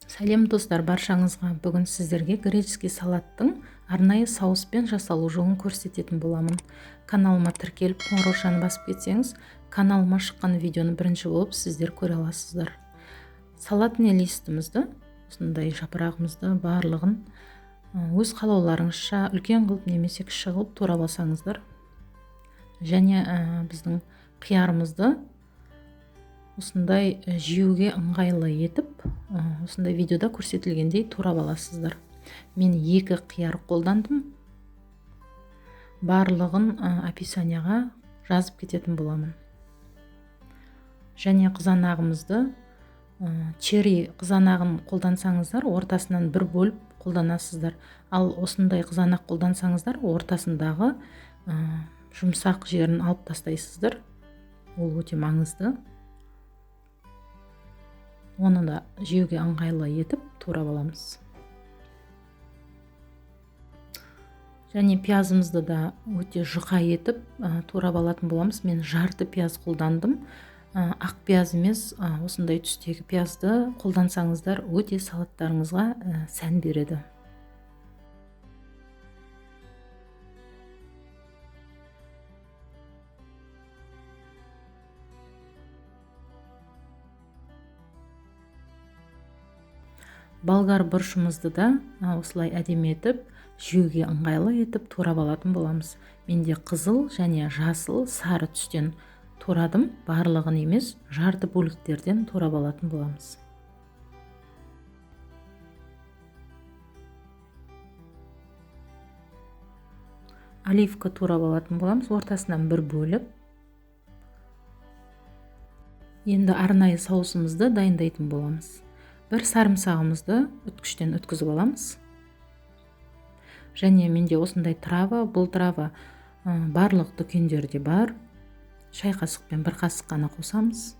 Сәлем достар, баршаңызға бүгін сіздерге греческий салаттың арнайы соуспен жасалу жолын көрсететін боламын. Каналыма тіркеліп қоңыраушаны басып кетсеңіз, каналыма шыққан видеоны бірінші болып сіздер көре аласыздар. Салатный листімізді, осындай жапырағымызды барлығын өз қалауларыңызша үлкен қылып немесе кіші қылып турап алсаңыздар. Және біздің қиярымызды осындай жеуге ыңғайлы етіп, осындай видеода көрсетілгендей турап аласыздар. Мен 2 қияр қолдандым. Барлығын описанияға жазып кететін боламын. Және қызанағымызды, черри қызанағын қолдансаңыздар, ортасынан бір бөліп қолданасыздар. Ал осындай қызанақ қолдансаңыздар, ортасындағы жұмсақ жерін алып тастайсыздар. Ол өте маңызды. Оны да жеуге ыңғайлы етіп турап аламыз. Және пиязымызды да өте жұқа етіп турап алатын боламыз. Мен жарты пияз қолдандым. Ақ пияз емес, осындай түстегі пиязды қолдансаңыздар, өте салаттарыңызға сән береді. Болгар бұрышымызды да осылай әдемі етіп, жеуге ыңғайлы етіп турап алатын боламыз. Менде қызыл және жасыл, сары түстен турадым. Барлығын емес, жарты бөліктерден турап алатын боламыз. Оливка турап алатын боламыз, ортасынан бір бөліп. Енді арнайы соусымызды дайындайтын боламыз. Бір сарымсағымызды үткіштен өткізіп аламыз. Және менде осындай трава, бұл трава барлық дүкендерде бар. Шай қасықпен бір қасық қана қосамыз.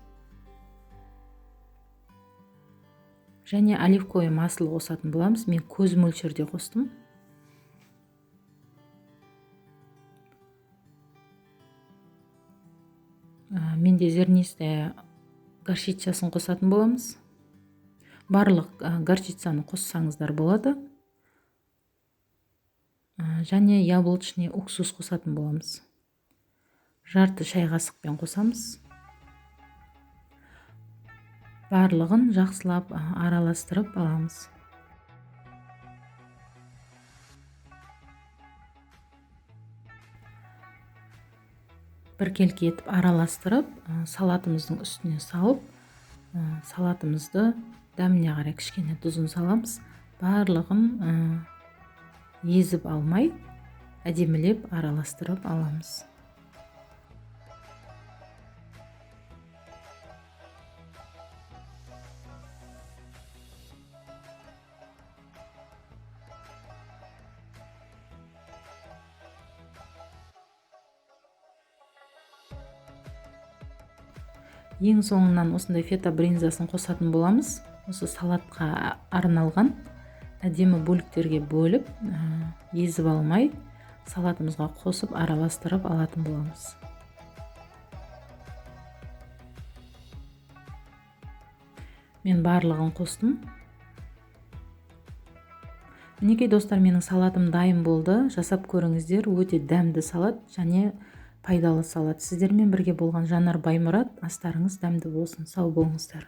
Және оливковый масло қосатын боламыз. Мен көз мөлшерде қостым. Менде зернистая горчицасын қосатын боламыз. Барлық горчицаны қоссаңыздар болады. Және яблочный уксус қосатын боламыз. Жарты шай қасықпен қосамыз. Барлығын жақсылап араластырып аламыз. Бір келке етіп араластырып, салатымыздың үстіне салып, салатымызды дәміне қарай кішкене тұзын саламыз. Барлығын езіп алмай, әдемілеп араластырып аламыз. Ең соңынан осындай фета бринзасын қосатын боламыз. Осы салатқа арналған әдемі бөліктерге бөліп, езіп алмай, салатымызға қосып араластырып алатын боламыз. Мен барлығын қостым. Мінекей достар, менің салатым дайын болды. Жасап көріңіздер, өте дәмді салат және пайдалы салат. Сіздермен бірге болған Жанар Баймұрат. Астарыңыз дәмді болсын. Сау болыңыздар.